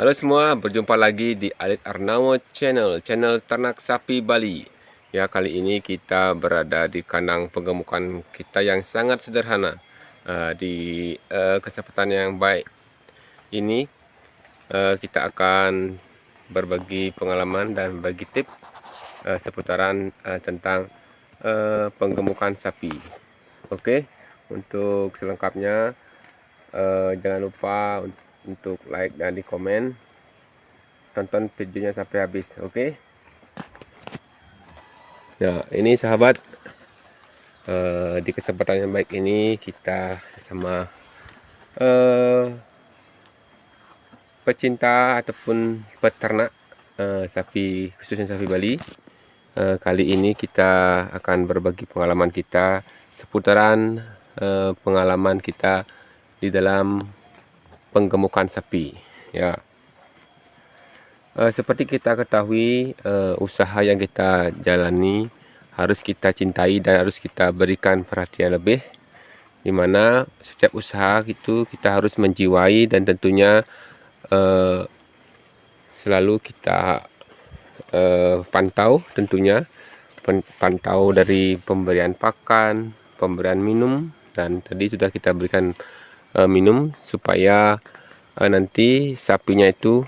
Halo semua, berjumpa lagi di Alit Arnawo channel ternak sapi Bali. Ya, kali ini kita berada di kandang penggemukan kita yang sangat sederhana. Di kesempatan yang baik ini, kita akan berbagi pengalaman dan bagi tips seputaran tentang penggemukan sapi. Oke, untuk selengkapnya jangan lupa untuk like dan di komen. Tonton videonya sampai habis, oke? Nah, ini sahabat, di kesempatan yang baik ini kita sesama pecinta ataupun peternak sapi, khususnya sapi Bali. Kali ini kita akan berbagi pengalaman kita seputaran pengalaman kita di dalam penggemukan sapi, ya. Seperti kita ketahui, usaha yang kita jalani harus kita cintai dan harus kita berikan perhatian lebih, dimana setiap usaha itu kita harus menjiwai dan tentunya selalu kita pantau, tentunya pantau dari pemberian pakan, pemberian minum, dan tadi sudah kita berikan minum supaya nanti sapinya itu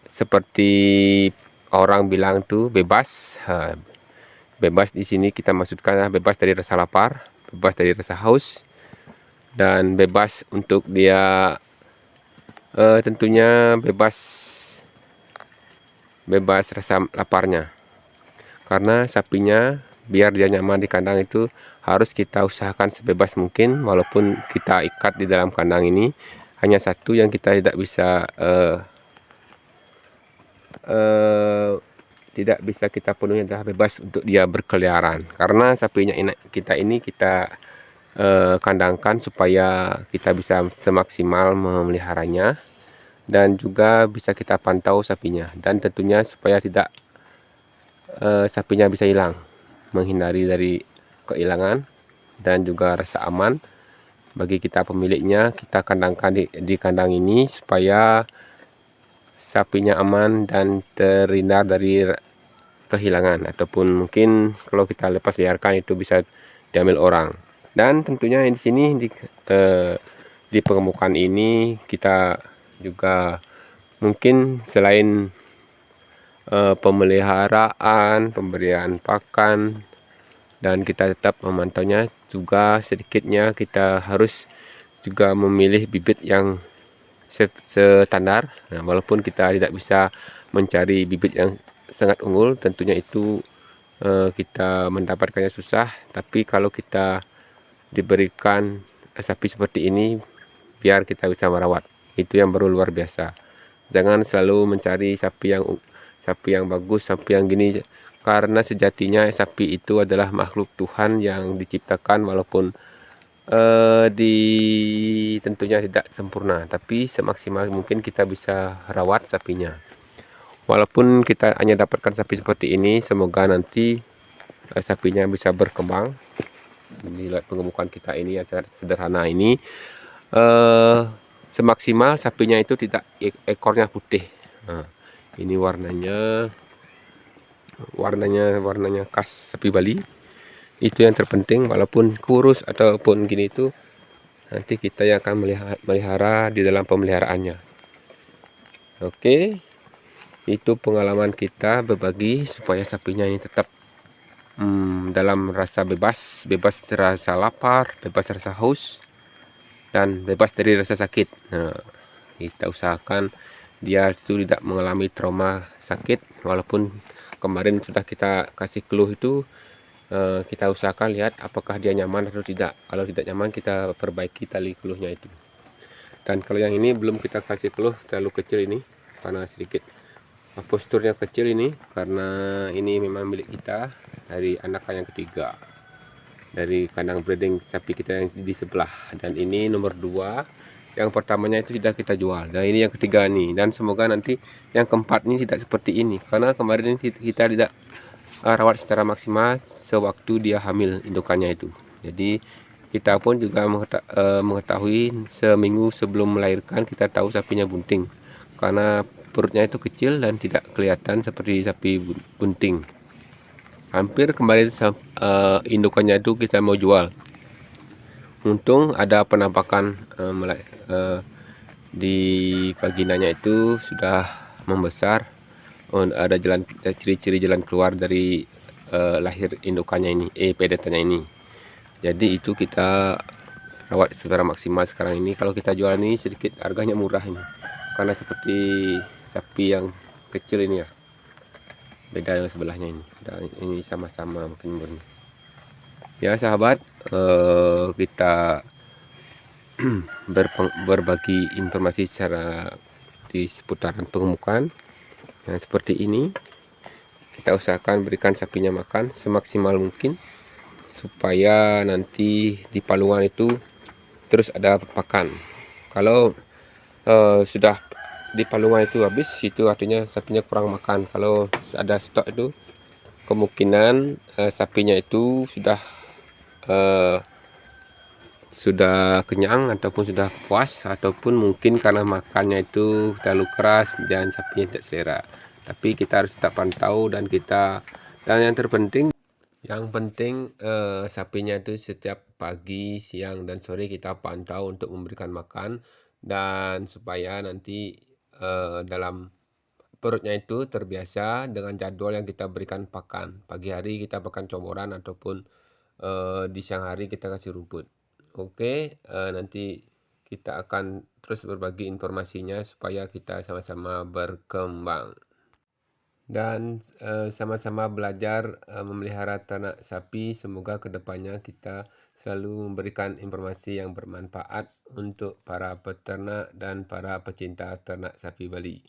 seperti orang bilang tuh bebas. Bebas di sini kita maksudkan bebas dari rasa lapar, bebas dari rasa haus, dan bebas untuk dia tentunya bebas rasa laparnya. Karena sapinya biar dia nyaman di kandang itu harus kita usahakan sebebas mungkin, walaupun kita ikat di dalam kandang ini hanya satu yang kita tidak bisa kita penuhi adalah bebas untuk dia berkeliaran, karena sapinya kita kandangkan supaya kita bisa semaksimal memeliharanya dan juga bisa kita pantau sapinya, dan tentunya supaya tidak sapinya bisa hilang, menghindari dari kehilangan dan juga rasa aman bagi kita pemiliknya. Kita kandangkan di kandang ini supaya sapinya aman dan terhindar dari kehilangan, ataupun mungkin kalau kita lepas liarkan itu bisa diambil orang. Dan tentunya di sini di pengemukan ini kita juga mungkin selain pemeliharaan, pemberian pakan, dan kita tetap memantaunya, juga sedikitnya kita harus juga memilih bibit yang standar. Nah, walaupun kita tidak bisa mencari bibit yang sangat unggul, tentunya itu kita mendapatkannya susah, tapi kalau kita diberikan sapi seperti ini, biar kita bisa merawat, itu yang baru luar biasa. Jangan selalu mencari sapi yang bagus, sapi yang gini, karena sejatinya sapi itu adalah makhluk Tuhan yang diciptakan, walaupun tentunya tidak sempurna, tapi semaksimal mungkin kita bisa rawat sapinya. Walaupun kita hanya dapatkan sapi seperti ini, semoga nanti sapinya bisa berkembang. Lihat pengemukan kita ini yang sederhana ini, semaksimal sapinya itu tidak ekornya putih. Nah, ini warnanya khas sapi Bali. Itu yang terpenting, walaupun kurus ataupun gini itu nanti kita yang akan melihara di dalam pemeliharaannya. Oke, itu pengalaman kita berbagi supaya sapinya ini tetap dalam rasa bebas rasa lapar, bebas rasa haus, dan bebas dari rasa sakit. Nah, kita usahakan dia itu tidak mengalami trauma sakit, walaupun kemarin sudah kita kasih clue itu, kita usahakan lihat apakah dia nyaman atau tidak. Kalau tidak nyaman, kita perbaiki tali clue-nya itu. Dan kalau yang ini belum kita kasih clue, terlalu kecil ini, karena sedikit posturnya kecil ini, karena ini memang milik kita dari anak yang ketiga dari kandang breeding sapi kita yang di sebelah. Dan ini nomor 2, yang pertamanya itu sudah kita jual, dan ini yang ketiga nih, dan semoga nanti yang keempat ini tidak seperti ini, karena kemarin ini kita tidak rawat secara maksimal sewaktu dia hamil indukannya itu. Jadi kita pun juga mengetahui seminggu sebelum melahirkan kita tahu sapinya bunting, karena perutnya itu kecil dan tidak kelihatan seperti sapi bunting. Hampir kemarin indukannya itu kita mau jual, untung ada penampakan di vaginanya itu sudah membesar, ada ciri-ciri jalan keluar dari lahir indukannya ini, pedetannya ini. Jadi itu kita rawat secara maksimal sekarang ini. Kalau kita jual ini sedikit harganya murah ini, karena seperti sapi yang kecil ini ya, beda dengan sebelahnya ini. Ini sama-sama mungkin murni. Ya sahabat, kita berbagi informasi secara di seputaran pengemukan yang seperti ini. Kita usahakan berikan sapinya makan semaksimal mungkin supaya nanti di palungan itu terus ada pakan. Kalau sudah di palungan itu habis, itu artinya sapinya kurang makan. Kalau ada stok itu kemungkinan sapinya itu sudah kenyang ataupun sudah puas, ataupun mungkin karena makannya itu terlalu keras dan sapinya tidak selera. Tapi kita harus tetap pantau dan yang terpenting sapinya itu setiap pagi, siang dan sore kita pantau untuk memberikan makan, dan supaya nanti dalam perutnya itu terbiasa dengan jadwal yang kita berikan pakan. Pagi hari kita makan comoran, ataupun di siang hari kita kasih rumput. Oke, nanti kita akan terus berbagi informasinya supaya kita sama-sama berkembang dan sama-sama belajar memelihara ternak sapi. Semoga kedepannya kita selalu memberikan informasi yang bermanfaat untuk para peternak dan para pecinta ternak sapi Bali.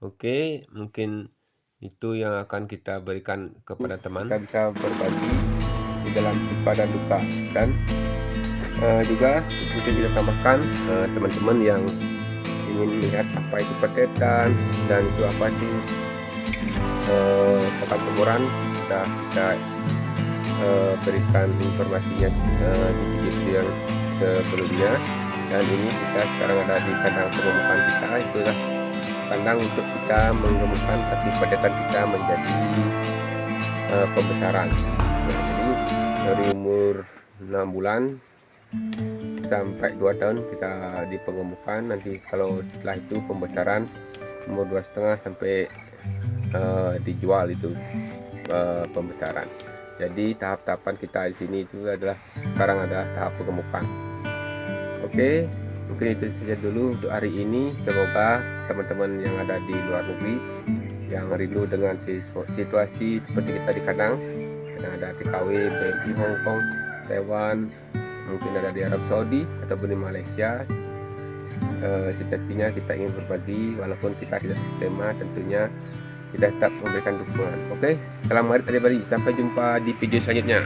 Oke, mungkin itu yang akan kita berikan kepada teman. Kita bisa berbagi di dalam suka dan duka, dan juga mungkin kita tambahkan teman-teman yang ingin melihat apa itu petetan dan itu apa itu pakan comoran, kita berikan informasinya di video yang sebelumnya. Dan ini kita sekarang ada di kandang pengemukan kita, itulah kandang untuk kita mengemukkan sapi pedetan kita menjadi pembesaran. Jadi dari umur 6 bulan sampai 2 tahun kita di pengemukan. Nanti kalau setelah itu pembesaran umur 2,5 sampai dijual itu pembesaran. Jadi tahap-tahapan kita di sini itu adalah sekarang ada tahap pengemukan. Oke, mungkin itu saja dulu untuk hari ini. Semoga teman-teman yang ada di luar negeri yang rindu dengan situasi seperti kita di kandang, ada TKW, BRI Hong Kong, Taiwan, mungkin ada di Arab Saudi ataupun di Malaysia, sejatinya kita ingin berbagi walaupun kita tidak tema, tentunya kita tetap memberikan dukungan. Oke, salam Marit Bali, sampai jumpa di video selanjutnya.